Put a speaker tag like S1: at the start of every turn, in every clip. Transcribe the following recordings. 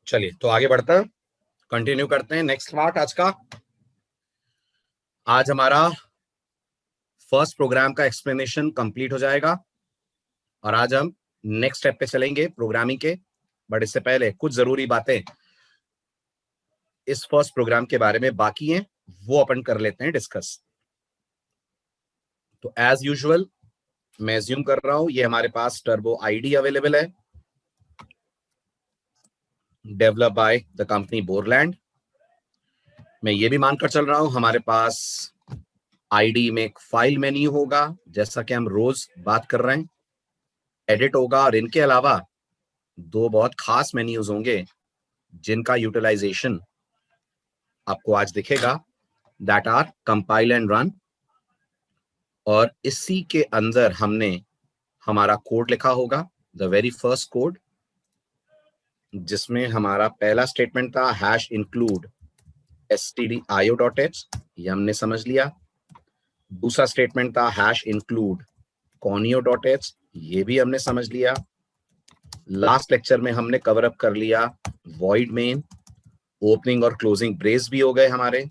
S1: चलिए तो आगे बढ़ते हैं, कंटिन्यू करते हैं नेक्स्ट पार्ट आज का। आज हमारा फर्स्ट प्रोग्राम का एक्सप्लेनेशन कंप्लीट हो जाएगा और आज हम नेक्स्ट स्टेप पे चलेंगे प्रोग्रामिंग के। बट इससे पहले कुछ जरूरी बातें इस फर्स्ट प्रोग्राम के बारे में बाकी हैं, वो अपन कर लेते हैं डिस्कस। तो एज यूजुअल मैं एज्यूम कर रहा हूं ये हमारे पास टर्बो आईडी अवेलेबल है, develop by the company Borland. मैं ये भी मानकर चल रहा हूं हमारे पास आईडी में एक फाइल मेन्यू होगा, जैसा कि हम रोज बात कर रहे हैं, एडिट होगा, और इनके अलावा दो बहुत खास मेन्यूज होंगे जिनका यूटिलाइजेशन आपको आज दिखेगा, that are compile and run. और इसी के अंदर हमने हमारा कोड लिखा होगा, द वेरी फर्स्ट कोड, जिसमें हमारा पहला स्टेटमेंट था हैश इंक्लूड stdio.h, ये हमने समझ लिया। दूसरा स्टेटमेंट था हैश इंक्लूड conio.h, ये भी हमने समझ लिया। लास्ट लेक्चर में हमने कवर अप कर लिया void main, ओपनिंग और क्लोजिंग ब्रेस भी हो गए हमारे।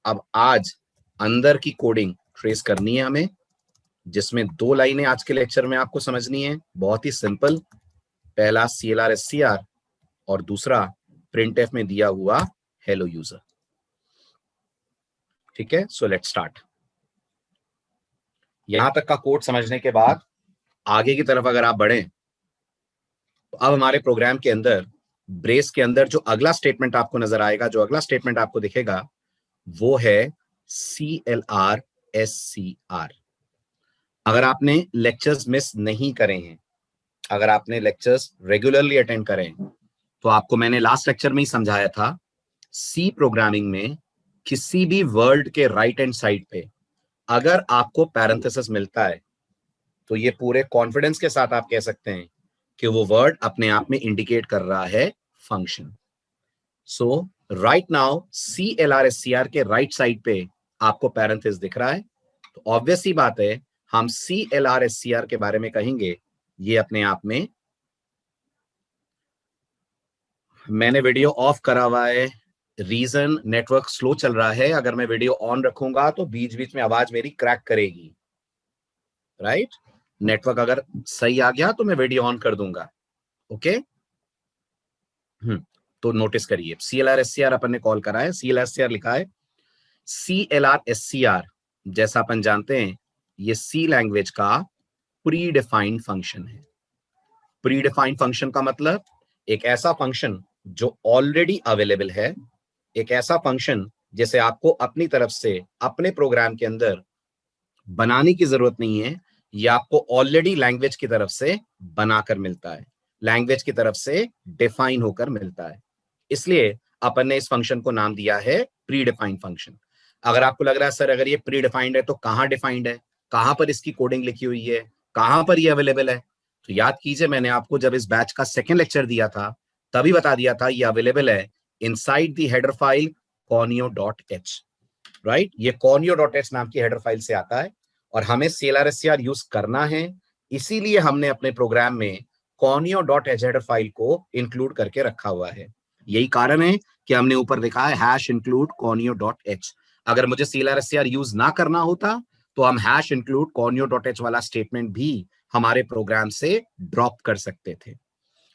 S1: अब आज अंदर की कोडिंग ट्रेस करनी है हमें, जिसमें दो लाइनें आज के लेक्चर में आपको समझनी है, बहुत ही सिंपल। पहला CLR और दूसरा printf में दिया हुआ हेलो यूजर। ठीक है, सो लेट्स स्टार्ट। यहां तक का कोड समझने के बाद आगे की तरफ अगर आप बढ़ें तो अब हमारे प्रोग्राम के अंदर ब्रेस के अंदर जो अगला स्टेटमेंट आपको नजर आएगा, जो अगला स्टेटमेंट आपको दिखेगा, वो है CLR. अगर आपने लेक्चर्स मिस नहीं करे हैं, अगर आपने लेक्चर्स रेगुलरली अटेंड करें, तो आपको मैंने लास्ट लेक्चर में ही समझाया था, सी प्रोग्रामिंग में किसी भी वर्ड के राइट हैंड साइड पे अगर आपको पैरेंथेसिस मिलता है तो ये पूरे कॉन्फिडेंस के साथ आप कह सकते हैं कि वो वर्ड अपने आप में इंडिकेट कर रहा है फंक्शन। सो राइट नाउ CLR के राइट साइड पे आपको पैरेंथेसिस दिख रहा है, तो ऑब्वियस ही बात है हम CLR के बारे में कहेंगे ये अपने आप में। मैंने वीडियो ऑफ करा हुआ है, रीजन नेटवर्क स्लो चल रहा है। अगर मैं वीडियो ऑन रखूंगा तो बीच बीच में आवाज मेरी क्रैक करेगी, राइट? नेटवर्क अगर सही आ गया तो मैं वीडियो ऑन कर दूंगा, ओके? तो नोटिस करिए CLR अपन ने कॉल करा है, CLR लिखा है। CLR जैसा अपन जानते हैं ये सी लैंग्वेज का प्री डिफाइंड फंक्शन है। प्री डिफाइंड फंक्शन का मतलब एक ऐसा फंक्शन जो ऑलरेडी अवेलेबल है, एक ऐसा फंक्शन जिसे आपको अपनी तरफ से अपने प्रोग्राम के अंदर बनाने की जरूरत नहीं है, ये आपको ऑलरेडी लैंग्वेज की तरफ से बनाकर मिलता है, लैंग्वेज की तरफ से डिफाइन होकर मिलता है। इसलिए अपन ने इस फंक्शन को नाम दिया है प्री डिफाइंड फंक्शन। अगर आपको लग रहा है सर अगर ये प्री डिफाइंड है तो कहां डिफाइंड है, कहां पर इसकी कोडिंग लिखी हुई है, कहां पर ये अवेलेबल है, तो याद कीजिए मैंने आपको जब इस बैच का सेकंड लेक्चर दिया था तभी बता दिया था ये अवेलेबल है inside the header file conio.h, right? ये conio.h नाम की हेडर फाइल से आता है और हमें CLR यूज करना है, इसीलिए हमने अपने प्रोग्राम में conio.h हेडर फाइल को इंक्लूड करके रखा हुआ है। यही कारण है कि हमने ऊपर लिखा है हैश इंक्लूड conio.h। अगर मुझे CLR यूज ना करना होता तो हम हैश इंक्लूड conio.h वाला स्टेटमेंट भी हमारे प्रोग्राम से ड्रॉप कर सकते थे।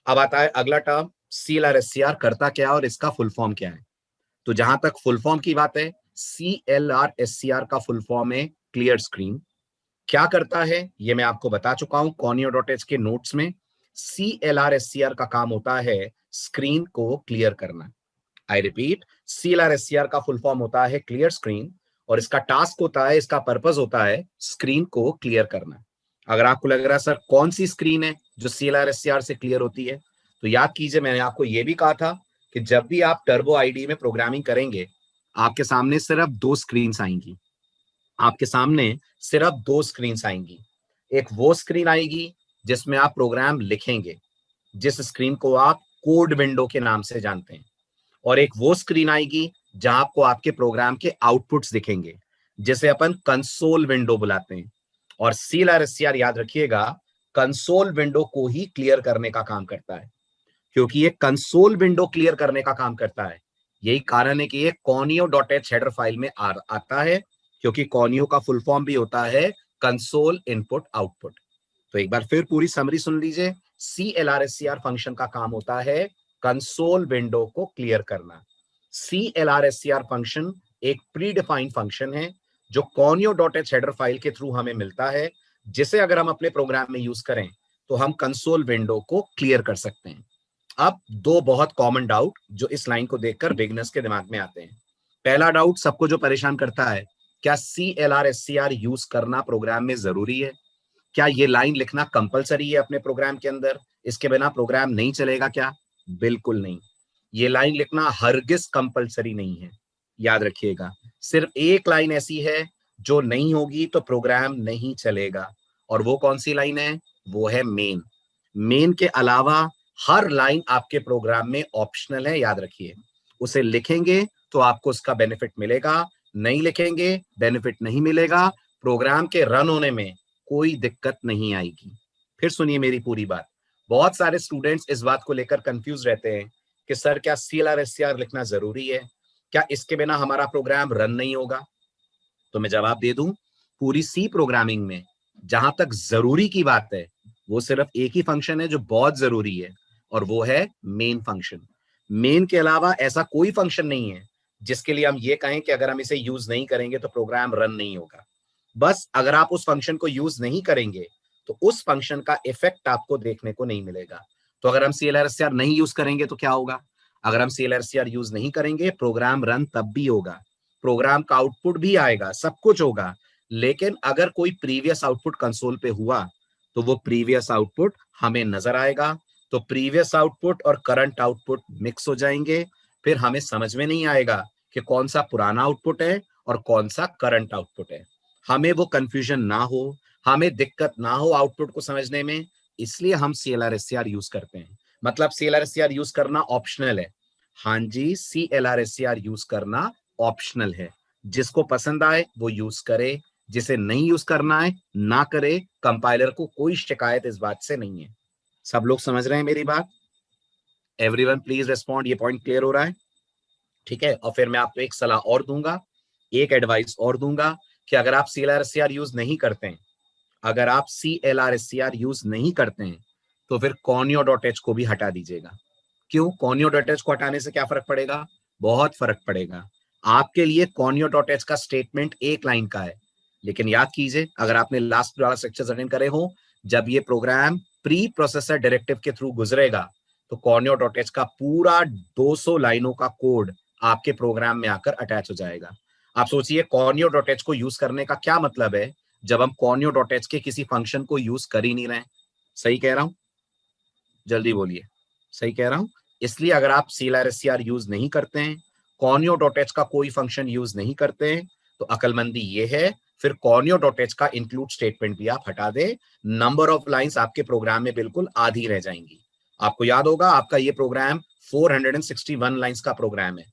S1: अब आता है अगला टर्म, CLR करता क्या और इसका फुल फॉर्म क्या है। तो जहां तक फुल फॉर्म की बात है, CLR का फुल फॉर्म है क्लियर स्क्रीन। क्या करता है ये मैं आपको बता चुका हूं conio.h के नोट्स में। CLR का काम होता है स्क्रीन को क्लियर करना। आई रिपीट, CLR का फुल फॉर्म होता है क्लियर स्क्रीन और इसका टास्क होता है, इसका पर्पस होता है स्क्रीन को क्लियर करना। अगर आपको लग रहा है सर कौन सी स्क्रीन है जो CLR से क्लियर होती है, तो याद कीजिए मैंने आपको यह भी कहा था कि जब भी आप टर्बो आईडी में प्रोग्रामिंग करेंगे आपके सामने सिर्फ दो स्क्रीन आएंगी, आपके सामने सिर्फ दो स्क्रीन आएंगी। एक वो स्क्रीन आएगी जिसमें आप प्रोग्राम लिखेंगे, जिस स्क्रीन को आप कोड विंडो के नाम से जानते हैं, और एक वो स्क्रीन आएगी जहां आपको आपके प्रोग्राम के आउटपुट्स दिखेंगे, जिसे अपन कंसोल विंडो बुलाते हैं। और CLR याद रखिएगा कंसोल विंडो को ही क्लियर करने का काम करता है। क्योंकि ये कंसोल विंडो क्लियर करने का काम करता है। यही कारण है कि ये conio dot H header file में आता है, क्योंकि कॉनियो का फुल फॉर्म भी होता है कंसोल इनपुट आउटपुट। तो एक बार फिर पूरी समरी सुन लीजिए। CLRSCR फंक्शन का काम होता है कंसोल विंडो को क्लियर करना। CLRSCR फंक्शन एक प्री डिफाइंड फंक्शन है जो conio dot H header file के थ्रू हमें मिलता है, जिसे अगर हम अपने प्रोग्राम में यूज करें तो हम कंसोल विंडो को क्लियर कर सकते हैं। अब दो बहुत कॉमन डाउट जो इस लाइन को देखकर बिगनर्स के दिमाग में आते हैं। पहला डाउट सबको जो परेशान करता है, क्या CLRSCR यूज करना प्रोग्राम में जरूरी है? क्या ये लाइन लिखना कंपलसरी है अपने प्रोग्राम के अंदर? इसके बिना प्रोग्राम नहीं चलेगा क्या? बिल्कुल नहीं। ये लाइन लिखना हरगिज कंपलसरी नहीं है। याद रखिएगा, सिर्फ एक लाइन ऐसी है जो नहीं होगी तो प्रोग्राम नहीं चलेगा, और वो कौन सी लाइन है? वो है मेन। मेन के अलावा हर लाइन आपके प्रोग्राम में ऑप्शनल है, याद रखिए। उसे लिखेंगे तो आपको उसका बेनिफिट मिलेगा, नहीं लिखेंगे बेनिफिट नहीं मिलेगा। प्रोग्राम के रन होने में कोई दिक्कत नहीं आएगी। फिर सुनिए मेरी पूरी बात। बहुत सारे स्टूडेंट्स इस बात को लेकर कंफ्यूज रहते हैं कि सर क्या CLRSCR लिखना जरूरी है? क्या इसके बिना हमारा प्रोग्राम रन नहीं होगा? तो मैं जवाब दे दूं, पूरी सी प्रोग्रामिंग में जहां तक जरूरी की बात है, वो सिर्फ एक ही फंक्शन है जो बहुत जरूरी है, और वो है मेन फंक्शन। मेन के अलावा ऐसा कोई फंक्शन नहीं है जिसके लिए हम ये कहें कि अगर हम इसे यूज नहीं करेंगे तो प्रोग्राम रन नहीं होगा। बस अगर आप उस फंक्शन को यूज नहीं करेंगे तो उस फंक्शन का इफेक्ट आपको देखने को नहीं मिलेगा। तो अगर हम CLRSCR नहीं यूज करेंगे तो क्या होगा? अगर हम CLRSCR यूज नहीं करेंगे, प्रोग्राम रन तब भी होगा, प्रोग्राम का आउटपुट भी आएगा, सब कुछ होगा, लेकिन अगर कोई प्रीवियस आउटपुट कंसोल पे हुआ तो वो प्रीवियस आउटपुट हमें नजर आएगा। तो प्रीवियस आउटपुट और करंट आउटपुट मिक्स हो जाएंगे, फिर हमें समझ में नहीं आएगा कि कौन सा पुराना आउटपुट है और कौन सा करंट आउटपुट है। हमें वो कंफ्यूजन ना हो, हमें दिक्कत ना हो आउटपुट को समझने में, इसलिए हम CLRSCR यूज करते हैं। मतलब CLRSCR यूज करना ऑप्शनल है। हाँ जी, CLRSCR यूज करना ऑप्शनल है। जिसको पसंद आए वो यूज करे, जिसे नहीं यूज करना है ना करे। कंपाइलर को कोई शिकायत इस बात से नहीं है। सब लोग समझ रहे हैं मेरी बात? Everyone please respond. ये पॉइंट क्लियर हो रहा है? ठीक है। और फिर मैं आपको एक सलाह और दूंगा, एक एडवाइस और दूंगा कि अगर आप CLRSCR यूज नहीं करते हैं, अगर आप CLRSCR यूज नहीं करते हैं तो फिर conio.h को भी हटा दीजिएगा। क्यों? conio.h को हटाने से क्या फर्क पड़ेगा? बहुत फर्क पड़ेगा। आपके लिए conio.h का स्टेटमेंट एक लाइन का है, लेकिन याद कीजिए, अगर आपने लास्ट वाला सेक्शन अटेंड करे हो, जब ये प्रोग्राम प्री प्रोसेसर डायरेक्टिव के थ्रू गुजरेगा तो conio.h का पूरा 200 लाइनों का कोड आपके प्रोग्राम में आकर अटैच हो जाएगा। आप सोचिए conio.h को यूज करने का क्या मतलब है जब हम conio.h के किसी फंक्शन को यूज कर ही नहीं रहे। सही कह रहा हूं? जल्दी बोलिए, सही कह रहा हूं? इसलिए अगर आप CLRSCR यूज नहीं करते हैं, conio.h का कोई फंक्शन यूज नहीं करते हैं, तो अकलमंदी ये है, फिर conio.h का इंक्लूड स्टेटमेंट भी आप हटा दे। नंबर ऑफ लाइंस आपके प्रोग्राम में बिल्कुल आधी रह जाएंगी। आपको याद होगा, आपका ये प्रोग्राम 461 लाइंस का प्रोग्राम है।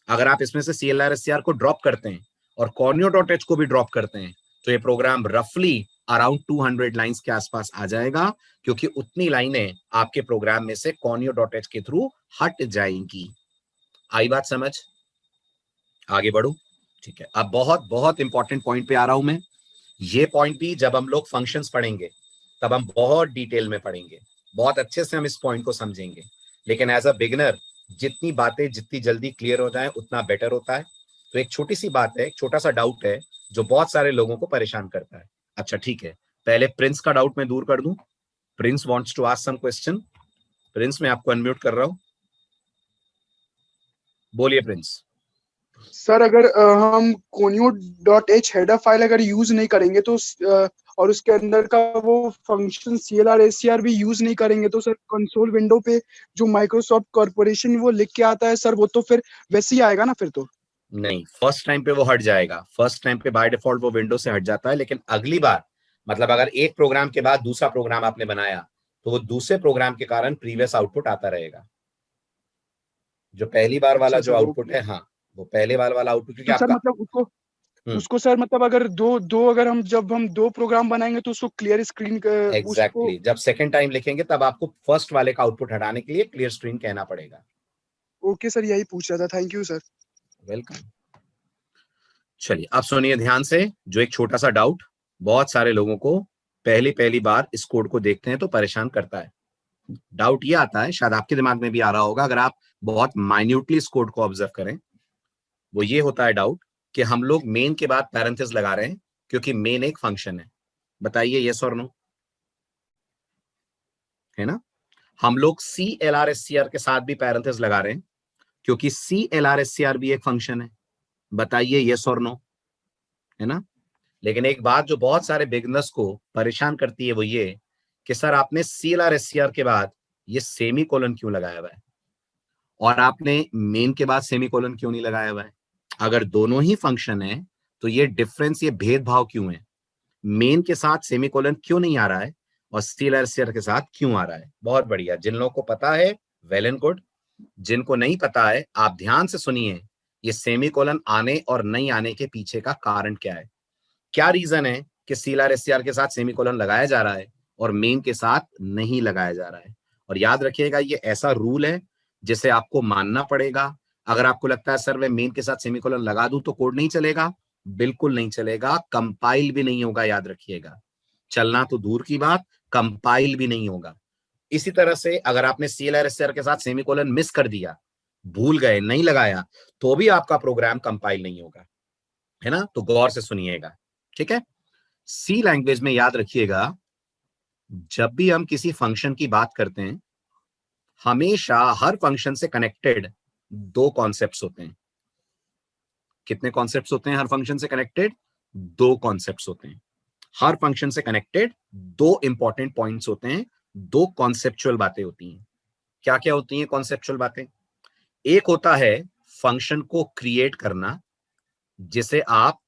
S1: अगर आप इसमें से CLRSCR को ड्रॉप करते हैं और conio.h को भी ड्रॉप करते हैं तो ये प्रोग्राम रफली अराउंड 200 लाइंस के आसपास आ जाएगा, क्योंकि उतनी लाइनें आपके प्रोग्राम में से conio.h के थ्रू हट जाएंगी। आई बात समझ? आगे बढ़ू? ठीक है। अब बहुत बहुत इंपॉर्टेंट पॉइंट पे आ रहा हूं मैं। ये पॉइंट भी जब हम लोग फंक्शंस पढ़ेंगे तब हम बहुत डिटेल में पढ़ेंगे, बहुत अच्छे से हम इस पॉइंट को समझेंगे। लेकिन एज अ बिगिनर जितनी बातें जितनी जल्दी क्लियर हो जाए उतना बेटर होता है। तो एक छोटी सी बात है, एक छोटा सा डाउट है जो बहुत सारे लोगों को परेशान करता है। अच्छा ठीक है, पहले प्रिंस का डाउट मैं दूर कर दूं। Prince wants to ask some question. Prince, मैं आपको अनम्यूट कर रहा हूं, बोलिए प्रिंस।
S2: सर अगर हम conio.h हेडर फाइल अगर यूज नहीं करेंगे तो और उसके अंदर का वो फंक्शन CLRSCR भी यूज नहीं करेंगे तो सर कंसोल विंडो पे जो माइक्रोसॉफ्ट कॉर्पोरेशन वो लिख के आता है सर, वो तो फिर वैसे ही आएगा ना फिर तो?
S1: नहीं, फर्स्ट टाइम पे वो हट जाएगा। फर्स्ट टाइम पे बाय डिफॉल्ट वो विंडो से हट जाता है, लेकिन अगली बार, मतलब अगर एक प्रोग्राम के बाद दूसरा प्रोग्राम आपने बनाया तो वो दूसरे प्रोग्राम के कारण प्रीवियस आउटपुट आता रहेगा। जो पहली बार वाला
S2: अच्छा
S1: जो
S2: सर,
S1: आउटपुट
S2: ओके।
S1: है, हाँ, वो पहले बार वाला आउटपुट, क्योंकि
S2: तो सर
S1: आपका
S2: मतलब उसको उसको सर मतलब अगर अगर जब हम दो प्रोग्राम बनाएंगे तो उसको क्लियर स्क्रीन
S1: एग्जैक्टली जब सेकंड टाइम लिखेंगे तब आपको फर्स्ट वाले का आउटपुट हटाने के लिए क्लियर स्क्रीन कहना पड़ेगा।
S2: ओके सर, यही पूछ रहा था। Thank you sir.
S1: वेलकम। चलिए अब सुनिए ध्यान से, जो एक छोटा सा डाउट बहुत सारे लोगों को पहली पहली बार इस कोड को देखते हैं तो परेशान करता है। डाउट ये आता है, शायद आपके दिमाग में भी आ रहा होगा अगर आप बहुत माइन्यूटली इस कोड को ऑब्जर्व करें। वो ये होता है डाउट कि हम लोग मेन के बाद पैरेंथेसिस लगा रहे हैं क्योंकि मेन एक फंक्शन है। बताइए यस और नो, है ना? हम लोग CLR SCR के साथ भी पैरेंथेसिस लगा रहे हैं क्योंकि CLR SCR भी एक फंक्शन है। बताइए यस और नो, है ना? लेकिन एक बात जो बहुत सारे बिगनर्स को परेशान करती है वो ये कि सर आपने CLR SCR के बाद ये सेमी कोलन क्यों लगाया हुआ है और आपने मेन के बाद सेमी कोलन क्यों नहीं लगाया हुआ है? अगर दोनों ही फंक्शन है तो ये डिफरेंस, ये भेदभाव क्यों है? मेन के साथ सेमीकोलन क्यों नहीं आ रहा है और CLR SCR के साथ क्यों आ रहा है? बहुत बढ़िया, जिन लोगों को पता है वेल एंड गुड, जिनको नहीं पता है आप ध्यान से सुनिए ये सेमीकोलन आने और नहीं आने के पीछे का कारण क्या है, क्या रीजन है कि CLR SCR के साथ सेमीकोलन लगाया जा रहा है और मेन के साथ नहीं लगाया जा रहा है। और याद रखिएगा ये ऐसा रूल है जिसे आपको मानना पड़ेगा। अगर आपको लगता है सर मैं मेन के साथ सेमीकोलन लगा दूं तो कोड नहीं चलेगा, बिल्कुल नहीं चलेगा, कंपाइल भी नहीं होगा। याद रखिएगा, चलना तो दूर की बात, कंपाइल भी नहीं होगा। इसी तरह से अगर आपने CLR SCR के साथ सेमीकोलन मिस कर दिया, भूल गए, नहीं लगाया, तो भी आपका प्रोग्राम कंपाइल नहीं होगा, है ना? तो गौर से सुनिएगा, ठीक है? सी लैंग्वेज में याद रखिएगा, जब भी हम किसी फंक्शन की बात करते हैं हमेशा हर फंक्शन से कनेक्टेड दो कॉन्सेप्ट्स होते हैं। कितने कॉन्सेप्ट्स होते हैं हर फंक्शन से कनेक्टेड? दो कॉन्सेप्ट्स होते हैं। हर फंक्शन से कनेक्टेड दो इंपॉर्टेंट पॉइंट्स होते हैं, दो कॉन्सेप्चुअल बातें होती हैं। क्या क्या होती हैं कॉन्सेप्चुअल बातें? एक होता है फंक्शन को क्रिएट करना, जिसे आप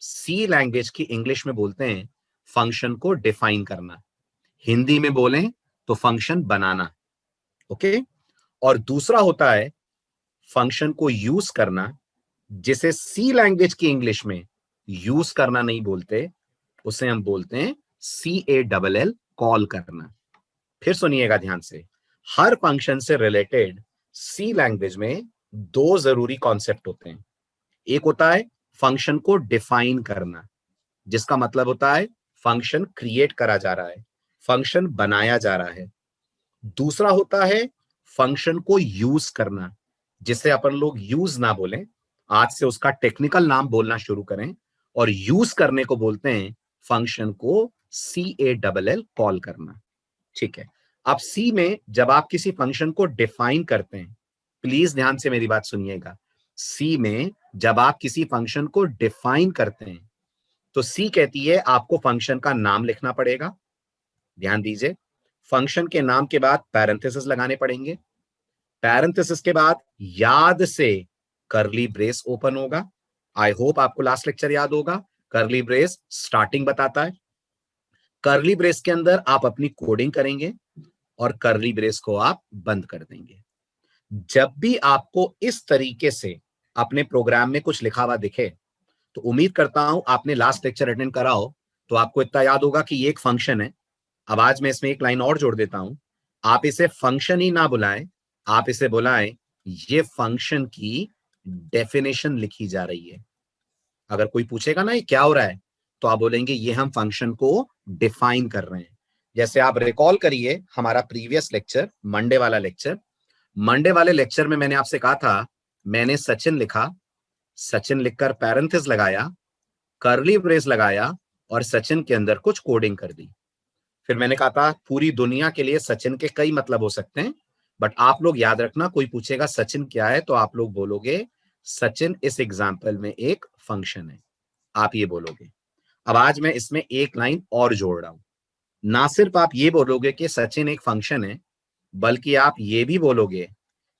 S1: सी लैंग्वेज की इंग्लिश में बोलते हैं फंक्शन को डिफाइन करना, हिंदी में बोलें तो फंक्शन बनाना, ओके? और दूसरा होता है फंक्शन को यूज करना, जिसे सी लैंग्वेज की इंग्लिश में यूज करना नहीं बोलते, उसे हम बोलते हैं CALL, कॉल करना। फिर सुनिएगा ध्यान से, हर फंक्शन से रिलेटेड सी लैंग्वेज में दो जरूरी कॉन्सेप्ट होते हैं। एक होता है फंक्शन को डिफाइन करना, जिसका मतलब होता है फंक्शन क्रिएट करा जा रहा है, फंक्शन बनाया जा रहा है। दूसरा होता है फंक्शन को यूज करना, जिसे अपन लोग यूज ना बोलें, आज से उसका टेक्निकल नाम बोलना शुरू करें और यूज करने को बोलते हैं फंक्शन को CALL, कॉल करना, ठीक है? अब सी में जब आप किसी फंक्शन को डिफाइन करते हैं, प्लीज ध्यान से मेरी बात सुनिएगा, सी में जब आप किसी फंक्शन को डिफाइन करते हैं तो सी कहती है आपको फंक्शन का नाम लिखना पड़ेगा। ध्यान दीजिए, फंक्शन के नाम के बाद पैरेंथेसिस लगाने पड़ेंगे, पैरेंथेसिस के बाद याद से करली ब्रेस ओपन होगा। आई होप आपको लास्ट लेक्चर याद होगा, करली ब्रेस स्टार्टिंग बताता है। करली ब्रेस के अंदर आप अपनी कोडिंग करेंगे और करली ब्रेस को आप बंद कर देंगे। जब भी आपको इस तरीके से अपने प्रोग्राम में कुछ लिखा हुआ दिखे तो उम्मीद करता हूं आपने लास्ट लेक्चर अटेंड करा हो, तो आपको इतना याद होगा कि ये एक फंक्शन है। अब आज मैं इसमें एक लाइन और जोड़ देता हूं, आप इसे फंक्शन ही ना बुलाएं, आप इसे बुलाएं ये फंक्शन की डेफिनेशन लिखी जा रही है। अगर कोई पूछेगा ना ये क्या हो रहा है, तो आप बोलेंगे ये हम फंक्शन को डिफाइन कर रहे हैं। जैसे आप रिकॉल करिए हमारा प्रीवियस लेक्चर, मंडे वाला लेक्चर। मंडे वाले लेक्चर में मैंने आपसे कहा था, मैंने सचिन लिखा, सचिन लिखकर पैरेंथेसिस लगाया, कर्ली ब्रेस लगाया और सचिन के अंदर कुछ कोडिंग कर दी। फिर मैंने कहा था पूरी दुनिया के लिए सचिन के कई मतलब हो सकते हैं, बट आप लोग याद रखना, कोई पूछेगा सचिन क्या है तो आप लोग बोलोगे सचिन इस एग्जाम्पल में एक फंक्शन है, आप ये बोलोगे। अब आज मैं इसमें एक लाइन और जोड़ रहा हूं, ना सिर्फ आप ये बोलोगे कि सचिन एक फंक्शन है, बल्कि आप ये भी बोलोगे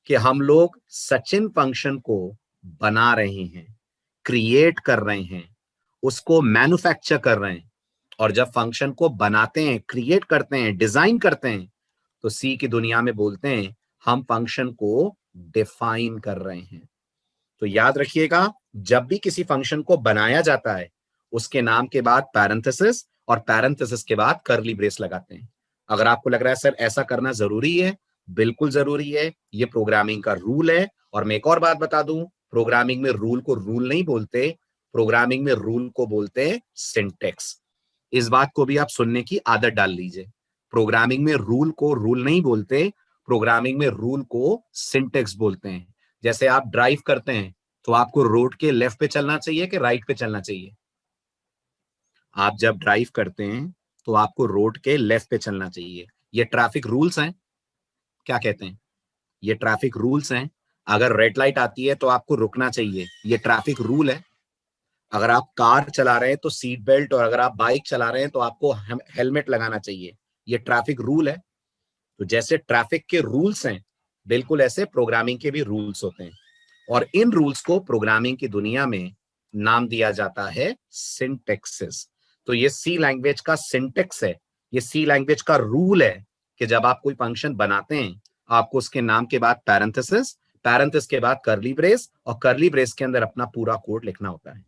S1: कि हम लोग सचिन फंक्शन को बना रहे हैं, क्रिएट कर रहे हैं, उसको मैन्युफैक्चर कर रहे हैं। और जब फंक्शन को बनाते हैं, क्रिएट करते हैं, डिजाइन करते हैं, तो सी की दुनिया में बोलते हैं हम फंक्शन को डिफाइन कर रहे हैं। तो याद रखिएगा, जब भी किसी फंक्शन को बनाया जाता है उसके नाम के बाद पैरेंथेसिस और पैरेंथेसिस के बाद कर्ली ब्रेस लगाते हैं। अगर आपको लग रहा है सर ऐसा करना जरूरी है, बिल्कुल जरूरी है, ये प्रोग्रामिंग का रूल है। और मैं एक और बात बता दूं, प्रोग्रामिंग में रूल को रूल नहीं बोलते, प्रोग्रामिंग में रूल को बोलते हैं सिंटेक्स। इस बात को भी आप सुनने की आदत डाल लीजिए। प्रोग्रामिंग में रूल को रूल नहीं बोलते, प्रोग्रामिंग में रूल को सिंटेक्स बोलते हैं। जैसे आप ड्राइव करते हैं तो आपको रोड के लेफ्ट पे चलना चाहिए कि राइट पे चलना चाहिए? आप जब ड्राइव करते हैं तो आपको रोड के लेफ्ट पे चलना चाहिए। ये ट्रैफिक रूल्स हैं। क्या कहते हैं? ये ट्रैफिक रूल्स हैं। अगर रेड लाइट आती है तो आपको रुकना चाहिए, ये ट्रैफिक रूल है। अगर आप कार चला रहे हैं तो सीट बेल्ट, और अगर आप बाइक चला रहे हैं तो आपको हेलमेट लगाना चाहिए, ये ट्रैफिक रूल है। तो जैसे ट्रैफिक के रूल्स हैं, बिल्कुल ऐसे प्रोग्रामिंग के भी रूल्स होते हैं। और इन रूल्स को प्रोग्रामिंग की दुनिया में नाम दिया जाता है सिंटेक्सेस। तो ये सी लैंग्वेज का सिंटेक्स है, ये सी लैंग्वेज का रूल है कि जब आप कोई फंक्शन बनाते हैं आपको उसके नाम के बाद पैरेंथेसिस, पैरेंथेसिस के बाद कर्ली ब्रेस, और कर्ली ब्रेस के अंदर अपना पूरा कोड लिखना होता है।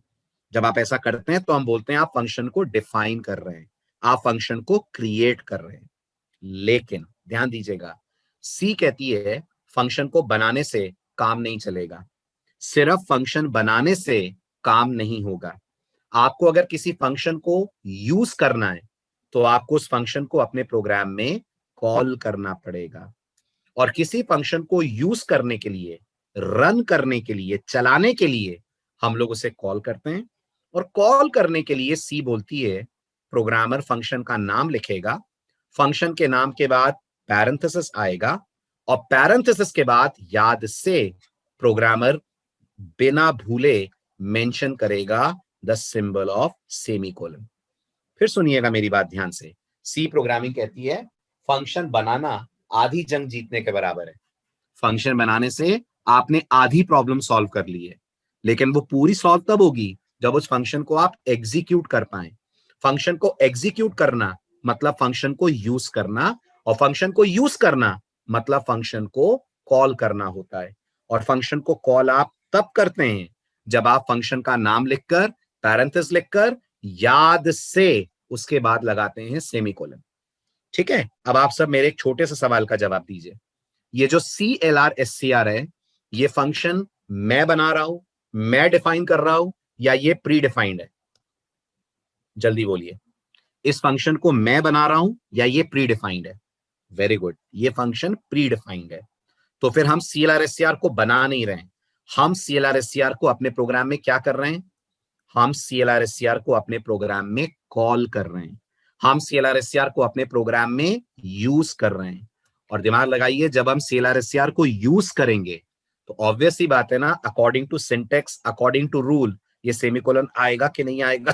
S1: जब आप ऐसा करते हैं तो हम बोलते हैं आप फंक्शन को डिफाइन कर रहे हैं, आप फंक्शन को क्रिएट कर रहे हैं। लेकिन ध्यान दीजिएगा, सी कहती है फंक्शन को बनाने से काम नहीं चलेगा, सिर्फ फंक्शन बनाने से काम नहीं होगा। आपको अगर किसी फंक्शन को यूज करना है तो आपको उस फंक्शन को अपने प्रोग्राम में कॉल करना पड़ेगा। और किसी फंक्शन को यूज करने के लिए, रन करने के लिए, चलाने के लिए हम लोग उसे कॉल करते हैं। और कॉल करने के लिए सी बोलती है प्रोग्रामर फंक्शन का नाम लिखेगा, फंक्शन के नाम के बाद पैरेंथेसिस आएगा, और पैरेंथेसिस के बाद याद से प्रोग्रामर बिना भूले मेंशन करेगा द सिंबल ऑफ सेमीकोलन। फिर सुनिएगा मेरी बात ध्यान से। सी प्रोग्रामिंग कहती है फंक्शन बनाना आधी जंग जीतने के बराबर है। फंक्शन बनाने से आपने आधी प्रॉब्लम सॉल्व कर ली है, लेकिन वो पूरी सॉल्व तब होगी जब उस फंक्शन को आप एग्जीक्यूट कर पाए। फंक्शन को एग्जीक्यूट करना मतलब फंक्शन को यूज करना, और फंक्शन को यूज करना मतलब फंक्शन को कॉल करना होता है। और फंक्शन को कॉल आप तब करते हैं जब आप फंक्शन का नाम लिखकर, पैरेंथेसिस लिखकर, याद से उसके बाद लगाते हैं सेमीकोलन। ठीक है, अब आप सब मेरे एक छोटे से सवाल का जवाब दीजिए। ये जो CLR SCR है, ये फंक्शन मैं बना रहा हूं, मैं डिफाइन कर रहा हूं, या ये प्री डिफाइंड है? जल्दी बोलिए, इस फंक्शन को मैं बना रहा हूं या ये प्री डिफाइंड है? वेरी गुड, ये फंक्शन प्री डिफाइंड है। तो फिर हम CLR SCR को बना नहीं रहे हैं, हम CLR SCR को अपने प्रोग्राम में क्या कर रहे हैं? हम CLR SCR को अपने प्रोग्राम में कॉल कर रहे हैं, हम CLR SCR को अपने प्रोग्राम में यूज कर रहे हैं। और दिमाग लगाइए, जब हम CLR SCR को यूज करेंगे तो ऑब्वियस सी बात है ना, according to syntax, according to rule, ये सेमीकोलन आएगा कि नहीं आएगा?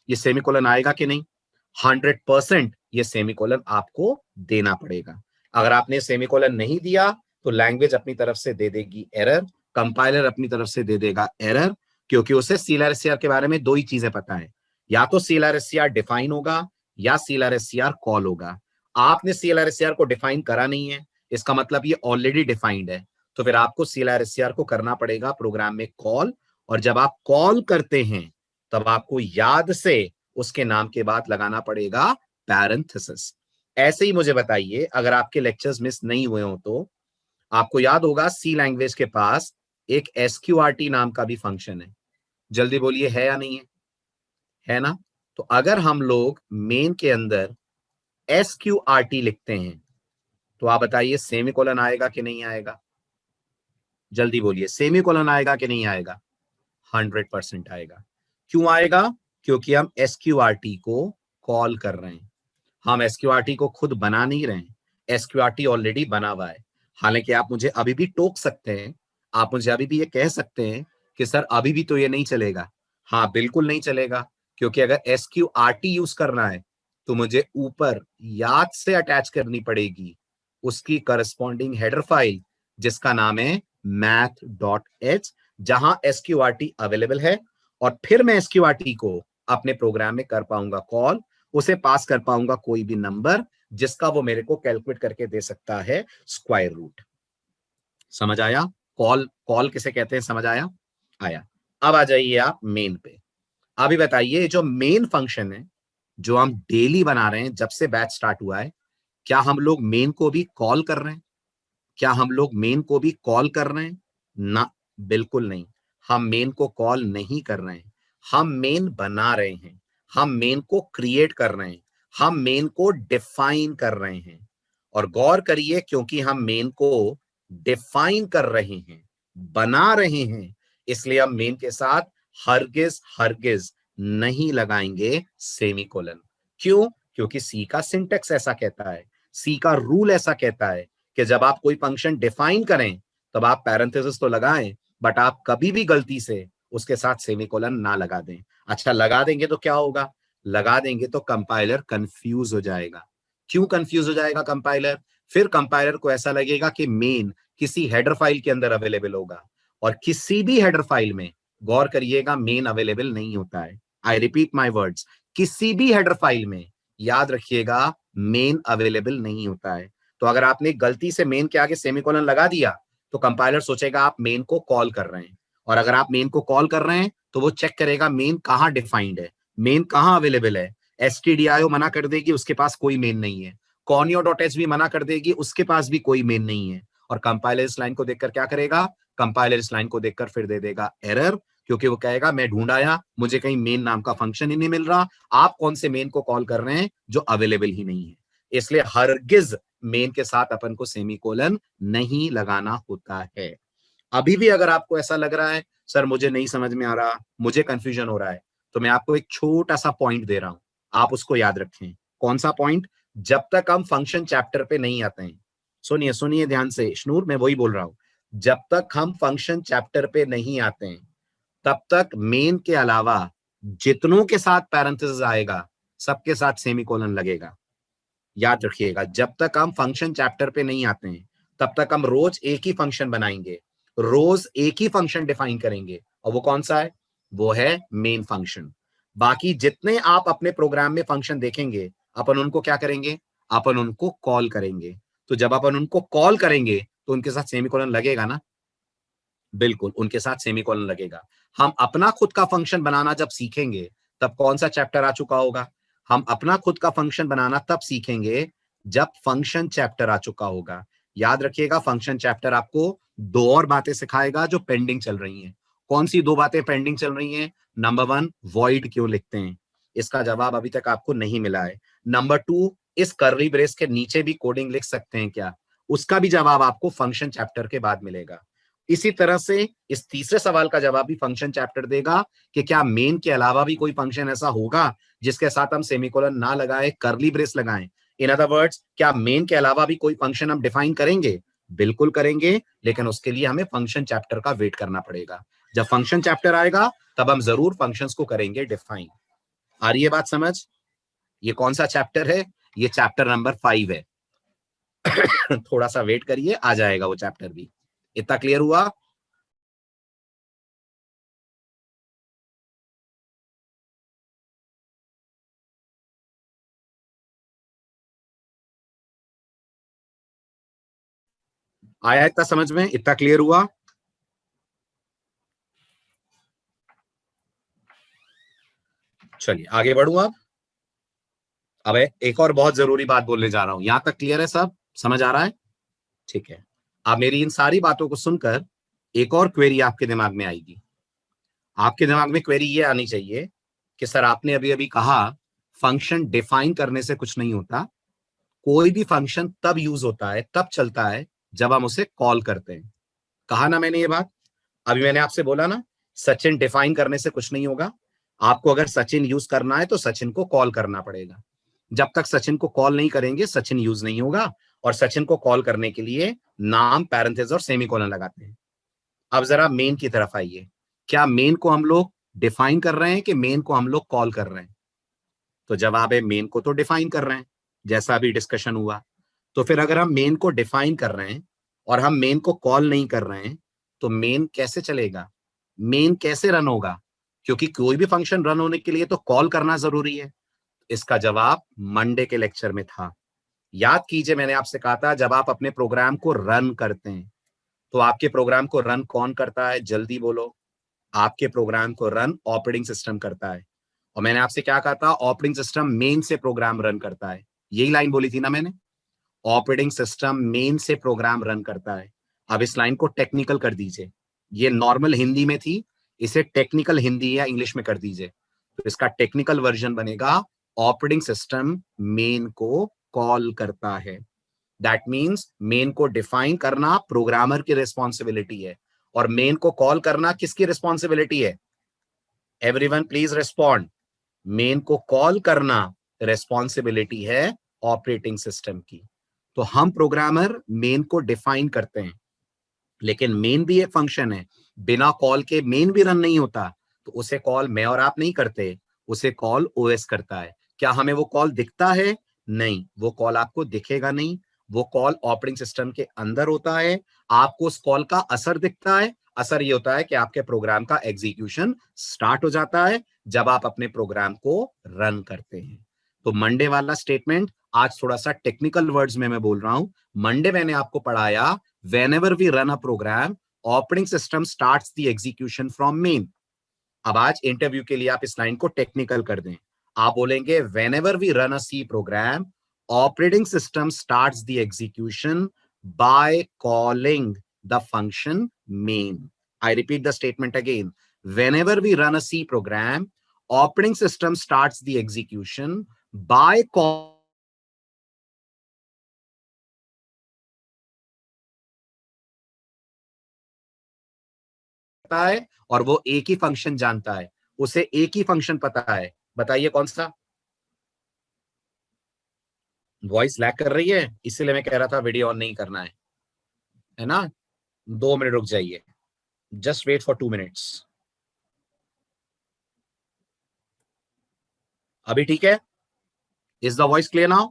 S1: ये सेमीकोलन आएगा कि नहीं? 100% ये सेमीकोलन आपको देना पड़ेगा। अगर आपने सेमीकोलन नहीं दिया तो लैंग्वेज अपनी तरफ से दे देगी एरर, कंपाइलर अपनी तरफ से दे देगा एरर, क्योंकि उसे CLR SCR के बारे में दो ही चीजें पता है, या तो CLR SCR डिफाइन होगा या CLR SCR कॉल होगा। आपने CLR SCR को डिफाइन करा नहीं है, इसका मतलब ये ऑलरेडी डिफाइंड है। तो फिर आपको CLR SCR को करना पड़ेगा प्रोग्राम में कॉल, और जब आप कॉल करते हैं तब आपको याद से उसके नाम के बाद लगाना पड़ेगा पैरेंथेसिस। ऐसे ही मुझे बताइए, अगर आपके लेक्चर्स मिस नहीं हुए हो तो आपको याद होगा सी लैंग्वेज के पास एक SQRT नाम का भी फंक्शन है। जल्दी बोलिए, है या नहीं है? है ना? तो अगर हम लोग मेन के अंदर SQRT लिखते हैं तो आप बताइए सेमीकोलन आएगा कि नहीं आएगा? जल्दी बोलिए, सेमीकोलन आएगा कि नहीं आएगा? 100% आएगा। क्यों आएगा? क्योंकि हम SQRT को कॉल कर रहे हैं, हम SQRT को खुद बना नहीं रहे हैं, SQRT ऑलरेडी बना हुआ है। हालांकि आप मुझे अभी भी टोक सकते हैं, आप मुझे अभी भी ये कह सकते हैं कि सर अभी भी तो ये नहीं चलेगा। हाँ, बिल्कुल नहीं चलेगा, क्योंकि अगर SQRT यूज करना है तो मुझे ऊपर याद से अटैच करनी पड़ेगी उसकी करस्पॉन्डिंग हेडर फाइल, जिसका नाम है math.h, जहां SQRT अवेलेबल है। और फिर मैं SQRT को अपने प्रोग्राम में कर पाऊंगा कॉल, उसे पास कर पाऊंगा कोई भी नंबर जिसका वो मेरे को कैलकुलेट करके दे सकता है स्क्वायर रूट। समझ आया? कॉल, कॉल किसे कहते हैं, समझ आया? आया। अब आ जाइए आप मेन पे। अभी बताइए, जो मेन फंक्शन है जो हम डेली बना रहे हैं जब से बैच स्टार्ट हुआ है, क्या हम लोग मेन को भी कॉल कर रहे हैं? क्या हम लोग मेन को भी कॉल कर रहे हैं? ना, बिल्कुल नहीं। हम मेन को कॉल नहीं कर रहे हैं, हम मेन बना रहे हैं, हम मेन को क्रिएट कर रहे हैं, हम मेन को डिफाइन कर रहे हैं। और गौर करिए, क्योंकि हम मेन को डिफाइन कर रहे हैं, बना रहे हैं, इसलिए हम मेन के साथ हरगिज हरगिज नहीं लगाएंगे सेमीकोलन। क्यों? क्योंकि सी का सिंटेक्स ऐसा कहता है, सी का रूल ऐसा कहता है कि जब आप कोई फंक्शन डिफाइन करें तब आप पैरेंथेसिस तो लगाएं, बट आप कभी भी गलती से उसके साथ सेमीकोलन ना लगा दें। अच्छा, लगा देंगे तो क्या होगा? लगा देंगे तो कंपाइलर कंफ्यूज हो जाएगा। क्यों कंफ्यूज हो जाएगा कंपाइलर? फिर कंपाइलर को ऐसा लगेगा कि मेन किसी हेडर फाइल के अंदर अवेलेबल होगा, और किसी भी हेडर फाइल में, गौर करिएगा, मेन अवेलेबल नहीं होता है। आई रिपीट माई वर्ड्स, किसी भी हेडर फाइल में, याद रखिएगा, मेन अवेलेबल नहीं होता है। तो अगर आपने गलती से मेन के आगे सेमीकोलन लगा दिया तो कंपाइलर सोचेगा आप मेन को कॉल कर रहे हैं, और अगर आप मेन को कॉल कर रहे हैं तो वो चेक करेगा मेन कहां डिफाइंड है, मेन कहां अवेलेबल है। stdio मना कर देगी, उसके पास कोई मेन नहीं है। conio.h भी मना कर देगी, उसके पास भी कोई मेन नहीं है। और कंपाइलर इस लाइन को देखकर क्या करेगा? कंपाइलर इस लाइन को देखकर फिर दे देगा एरर, क्योंकि वो कहेगा मैं ढूंढ आया, मुझे कहीं मेन नाम का फंक्शन ही नहीं मिल रहा, आप कौन से मेन को कॉल कर रहे हैं जो अवेलेबल ही नहीं है। इसलिए हरगिज मेन के साथ अपन को सेमीकोलन नहीं लगाना होता है। अभी भी अगर आपको ऐसा लग रहा है सर मुझे नहीं समझ में आ रहा, मुझे कंफ्यूजन हो रहा है, तो मैं आपको एक छोटा सा पॉइंट दे रहा हूं, आप उसको याद रखें। कौन सा पॉइंट? जब तक हम फंक्शन चैप्टर पे नहीं आते हैं, सुनिए सुनिए ध्यान से शनूर, मैं वही बोल रहा हूं, जब तक हम फंक्शन चैप्टर पे नहीं आते हैं तब तक मेन के अलावा जितनों के साथ पैरेंथेसिस आएगा सबके साथ सेमीकोलन लगेगा। याद रखिएगा, जब तक हम फंक्शन चैप्टर पे नहीं आते हैं तब तक हम रोज एक ही फंक्शन बनाएंगे, रोज एक ही फंक्शन डिफाइन करेंगे, और वो कौन सा है? वो है मेन फंक्शन। बाकी जितने आप अपने प्रोग्राम में फंक्शन देखेंगे, अपन उनको क्या करेंगे? अपन उनको कॉल करेंगे। तो जब अपन उनको कॉल करेंगे तो उनके साथ सेमीकोलन लगेगा ना? बिल्कुल, उनके साथ सेमीकोलन लगेगा। हम अपना खुद का फंक्शन बनाना जब सीखेंगे तब कौन सा चैप्टर आ चुका होगा? हम अपना खुद का फंक्शन बनाना तब सीखेंगे जब फंक्शन चैप्टर आ चुका होगा। याद रखिएगा, फंक्शन चैप्टर आपको दो और बातें सिखाएगा जो पेंडिंग चल रही हैं। कौन सी दो बातें पेंडिंग चल रही हैं? नंबर 1, वॉइड क्यों लिखते हैं, इसका जवाब अभी तक आपको नहीं मिला है। नंबर 2, इस कर्ली ब्रेस के नीचे भी कोडिंग लिख सकते हैं क्या, उसका भी जवाब आपको फंक्शन चैप्टर के बाद मिलेगा। इसी तरह से इस तीसरे सवाल का जवाब भी फंक्शन चैप्टर देगा कि क्या मेन के अलावा भी कोई फंक्शन ऐसा होगा जिसके साथ हम सेमीकोलन ना लगाए, कर्ली ब्रेस लगाएं। इन अदर वर्ड्स, क्या मेन के अलावा भी कोई फंक्शन हम डिफाइन करेंगे? बिल्कुल करेंगे, लेकिन उसके लिए हमें फंक्शन चैप्टर का वेट करना पड़ेगा। जब फंक्शन चैप्टर आएगा तब हम जरूर फंक्शंस को करेंगे डिफाइन। आ रही है बात समझ? ये कौन सा चैप्टर है? ये चैप्टर नंबर 5 है। थोड़ा सा वेट करिए, आ जाएगा वो चैप्टर भी। इतना क्लियर हुआ? आया इतना समझ में? इतना क्लियर हुआ? चलिए आगे बढ़ूं। अब एक और बहुत जरूरी बात बोलने जा रहा हूं। यहां तक क्लियर है? सब समझ आ रहा है? ठीक है। अब मेरी इन सारी बातों को सुनकर एक और क्वेरी आपके दिमाग में आएगी। आपके दिमाग में क्वेरी ये आनी चाहिए कि सर आपने अभी अभी कहा फंक्शन डिफाइन करने से कुछ नहीं होता, कोई भी फंक्शन तब यूज होता है, तब चलता है जब हम उसे कॉल करते हैं। कहा ना मैंने ये बात? अभी मैंने आपसे बोला ना, सचिन डिफाइन करने से कुछ नहीं होगा। आपको अगर सचिन यूज करना है तो सचिन को कॉल करना पड़ेगा। जब तक सचिन को कॉल नहीं करेंगे सचिन यूज नहीं होगा। और सचिन को कॉल करने के लिए नाम, पैरेंथेसिस और सेमीकोलन लगाते हैं। अब जरा मेन की तरफ आइए। क्या मेन को हम लोग डिफाइन कर रहे हैं कि मेन को हम लोग कॉल कर रहे हैं? तो जवाब है मेन को तो डिफाइन कर रहे हैं, जैसा अभी डिस्कशन हुआ। तो फिर अगर हम मेन को डिफाइन कर रहे हैं और हम मेन को कॉल नहीं कर रहे हैं तो मेन कैसे चलेगा, मेन कैसे रन होगा? क्योंकि कोई भी फंक्शन रन होने के लिए तो कॉल करना जरूरी है। इसका जवाब मंडे के लेक्चर में था। याद कीजिए, मैंने आपसे कहा था जब आप अपने प्रोग्राम को रन करते हैं तो आपके प्रोग्राम को रन कौन करता है? जल्दी बोलो। आपके प्रोग्राम को रन ऑपरेटिंग सिस्टम करता है। और मैंने आपसे क्या कहा था, ऑपरेटिंग सिस्टम मेन से प्रोग्राम रन करता है, यही लाइन बोली थी ना मैंने, ऑपरेटिंग सिस्टम मेन से प्रोग्राम रन करता है। अब इस लाइन को टेक्निकल कर दीजिए, ये नॉर्मल हिंदी में थी, इसे टेक्निकल हिंदी या इंग्लिश में कर दीजिए, तो इसका टेक्निकल वर्जन बनेगा ऑपरेटिंग सिस्टम मेन को कॉल करता है। दैट मीन्स मेन को डिफाइन करना प्रोग्रामर की रिस्पॉन्सिबिलिटी है, और मेन को कॉल करना किसकी रिस्पॉन्सिबिलिटी है? Everyone please respond. मेन को कॉल करना रिस्पॉन्सिबिलिटी है ऑपरेटिंग सिस्टम की। तो हम प्रोग्रामर मेन को डिफाइन करते हैं, लेकिन मेन भी एक फंक्शन है, बिना कॉल के मेन भी रन नहीं होता, तो उसे कॉल मैं और आप नहीं करते, उसे कॉल ओएस करता है। क्या हमें वो कॉल दिखता है? नहीं, वो कॉल आपको दिखेगा नहीं, वो कॉल ऑपरेटिंग सिस्टम के अंदर होता है। आपको उस कॉल का असर दिखता है, असर ये होता है कि आपके प्रोग्राम का एग्जीक्यूशन स्टार्ट हो जाता है जब आप अपने प्रोग्राम को रन करते हैं। तो मंडे वाला स्टेटमेंट आज थोड़ा सा टेक्निकल वर्ड्स में मैं बोल रहा हूं। मंडे मैंने आपको पढ़ाया, whenever we run a program, operating system starts the execution from main। अब आज इंटरव्यू के लिए आप इस लाइन को टेक्निकल कर दें, आप बोलेंगे whenever we run a C program, operating system starts the execution by calling the function main। I repeat the statement again, whenever we run a C program, operating system starts the execution by calling है, और वो एक ही function जानता है, उसे एक ही function पता है। बताइए कौन सा? वॉइस लैग कर रही है, इसलिए मैं कह रहा था वीडियो ऑन नहीं करना है ना। 2 मिनट रुक जाइए, जस्ट वेट फॉर 2 मिनट्स। अभी ठीक है? Is the voice clear now?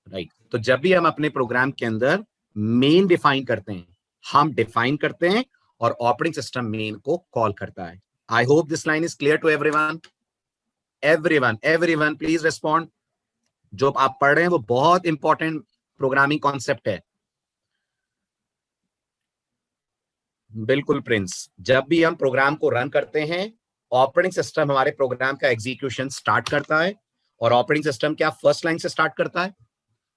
S1: Right. तो जब भी हम अपने प्रोग्राम के अंदर मेन डिफाइन करते हैं, हम डिफाइन करते हैं और ऑपरेटिंग सिस्टम मेन को कॉल करता है। I hope this line is clear to everyone. Everyone please respond. जो आप पढ़ रहे हैं वो बहुत इंपॉर्टेंट प्रोग्रामिंग कॉन्सेप्ट है। बिल्कुल प्रिंस, जब भी हम प्रोग्राम को रन करते हैं, ऑपरेटिंग सिस्टम हमारे प्रोग्राम का एग्जीक्यूशन स्टार्ट करता है। और ऑपरेटिंग सिस्टम क्या फर्स्ट लाइन से स्टार्ट करता है?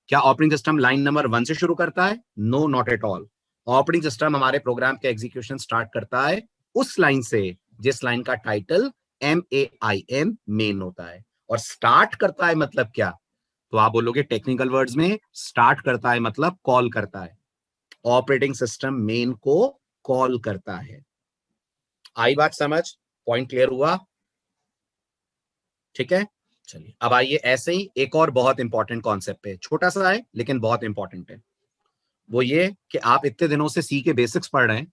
S1: क्या ऑपरेटिंग सिस्टम लाइन नंबर 1 से शुरू करता है? No, not at all. Operating system हमारे प्रोग्राम का एग्जीक्यूशन स्टार्ट करता है उस लाइन से जिस लाइन का टाइटल MAIN मेन होता है। और स्टार्ट करता है मतलब क्या? तो आप बोलोगे टेक्निकल वर्ड्स में, स्टार्ट करता है मतलब कॉल करता है, ऑपरेटिंग सिस्टम मेन को कॉल करता है। आई बात समझ? पॉइंट क्लियर हुआ? ठीक है, चलिए अब आइए ऐसे ही एक और बहुत इंपॉर्टेंट कॉन्सेप्ट पे, छोटा सा है लेकिन बहुत इंपॉर्टेंट है। वो ये कि आप इतने दिनों से सी के बेसिक्स पढ़ रहे हैं,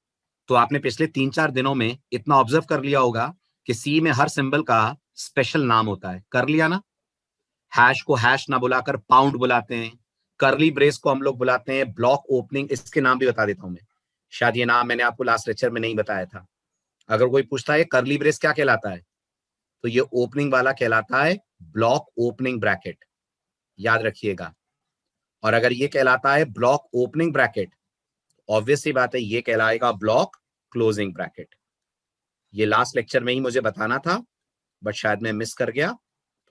S1: तो आपने पिछले 3-4 दिनों में इतना ऑब्जर्व कर लिया होगा कि सी में हर सिंबल का स्पेशल नाम होता है। कर लिया ना? हैश को हैश ना बुलाकर पाउंड बुलाते हैं, करली ब्रेस को हम लोग बुलाते हैं ब्लॉक ओपनिंग। इसके नाम भी बता देता हूं मैं, शायद ये नाम मैंने आपको लास्ट लेक्चर में नहीं बताया था। अगर कोई पूछता है करली ब्रेस क्या कहलाता है, तो ये ओपनिंग वाला कहलाता है ब्लॉक ओपनिंग ब्रैकेट, याद रखिएगा। और अगर ये कहलाता है ब्लॉक ओपनिंग ब्रैकेट, ऑब्वियस सी बात है ये कहलाएगा ब्लॉक क्लोजिंग ब्रैकेट। ये लास्ट लेक्चर में ही मुझे बताना था, बट शायद मैं मिस कर गया,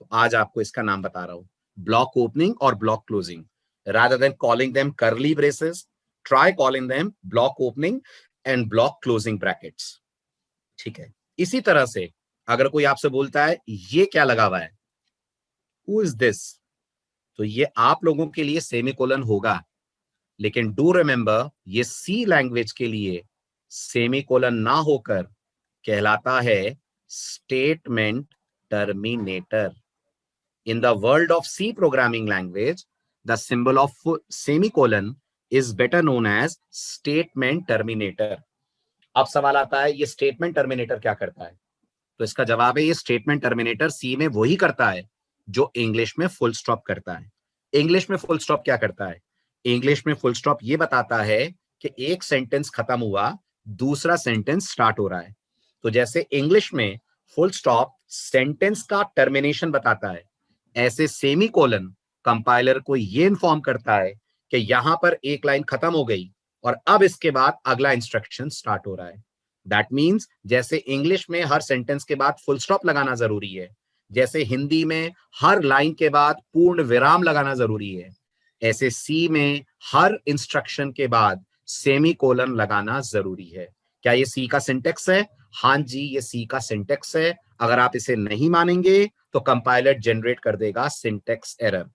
S1: तो आज आपको इसका नाम बता रहा हूं, ब्लॉक ओपनिंग और block closing. rather than calling them curly braces, try calling them block opening and block closing brackets। ठीक है, इसी तरह से अगर कोई आपसे बोलता है ये क्या लगा हुआ है, who is this, तो ये आप लोगों के लिए सेमीकोलन होगा, लेकिन डू रिमेंबर ये सी लैंग्वेज के लिए सेमीकोलन ना होकर कहलाता है statement terminator. In the world of C programming language, the symbol of semicolon is better known as statement terminator। अब सवाल आता है ये स्टेटमेंट टर्मिनेटर क्या करता है? तो इसका जवाब है ये स्टेटमेंट टर्मिनेटर सी में वही करता है जो इंग्लिश में फुल स्टॉप करता है। इंग्लिश में फुल स्टॉप क्या करता है? इंग्लिश में फुल स्टॉप ये बताता है कि एक सेंटेंस खत्म हुआ, दूसरा सेंटेंस स्टार्ट हो रहा है। तो जैसे इंग्लिश में फुल स्टॉप सेंटेंस का टर्मिनेशन बताता है, ऐसे सेमीकोलन कंपाइलर को ये इन्फॉर्म करता है कि यहां पर एक लाइन खत्म हो गई और अब इसके बाद अगला इंस्ट्रक्शन स्टार्ट हो रहा है। दैट मीन्स जैसे इंग्लिश में हर सेंटेंस के बाद फुल स्टॉप लगाना जरूरी है, जैसे हिंदी में हर लाइन के बाद पूर्ण विराम लगाना जरूरी है, ऐसे सी में हर इंस्ट्रक्शन के बाद सेमीकोलन लगाना जरूरी है। क्या ये सी का सिंटेक्स है? हाँ जी, ये सी का सिंटेक्स है। अगर आप इसे नहीं मानेंगे तो कंपाइलर जनरेट कर देगा सिंटेक्स एरर।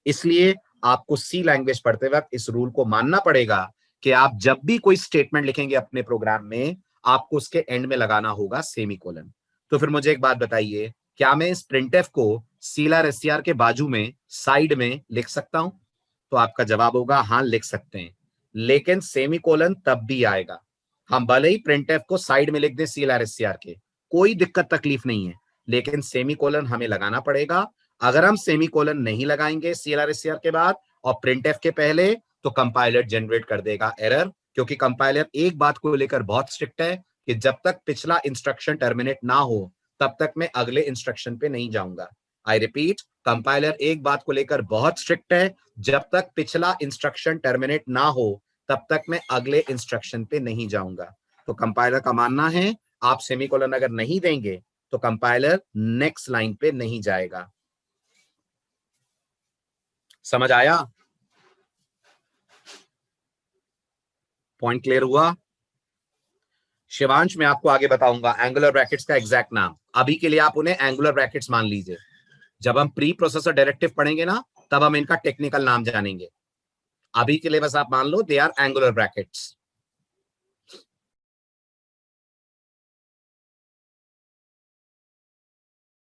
S1: इसलिए आपको सी लैंग्वेज पढ़ते वक्त इस रूल को मानना पड़ेगा कि आप जब भी कोई स्टेटमेंट लिखेंगे अपने प्रोग्राम में, आपको उसके एंड में लगाना होगा सेमीकोलन। तो फिर मुझे एक बात बताइए, क्या मैं इस प्रिंटफ को CLR के बाजू में साइड में लिख सकता हूं? तो आपका जवाब होगा हाँ, लिख सकते हैं, लेकिन सेमीकोलन तब भी आएगा। हम भले ही प्रिंटफ को साइड में लिख दें CLR के, कोई दिक्कत तकलीफ नहीं है, लेकिन सेमीकोलन हमें लगाना पड़ेगा। अगर हम सेमीकोलन नहीं लगाएंगे CLR के बाद और प्रिंटफ के पहले, तो कंपाइलर जनरेट कर देगा एरर, क्योंकि कंपाइलर एक बात को लेकर बहुत स्ट्रिक्ट है कि जब तक पिछला इंस्ट्रक्शन टर्मिनेट ना हो तब तक मैं अगले इंस्ट्रक्शन पे नहीं जाऊंगा। आई रिपीट, कंपाइलर एक बात को लेकर बहुत स्ट्रिक्ट है, जब तक पिछला इंस्ट्रक्शन टर्मिनेट ना हो तब तक मैं अगले इंस्ट्रक्शन पे नहीं जाऊंगा। तो कंपाइलर का मानना है आप सेमीकोलन अगर नहीं देंगे तो कंपाइलर नेक्स्ट लाइन पे नहीं जाएगा। समझ आया? पॉइंट क्लियर हुआ? शिवांश, मैं आपको आगे बताऊंगा एंगुलर ब्रैकेट्स का एग्जैक्ट नाम। अभी के लिए आप उन्हें एंगुलर ब्रैकेट्स मान लीजिए। जब हम प्री प्रोसेसर डायरेक्टिव पढ़ेंगे ना, तब हम इनका टेक्निकल नाम जानेंगे। अभी के लिए बस आप मान लो दे आर एंगुलर ब्रैकेट्स।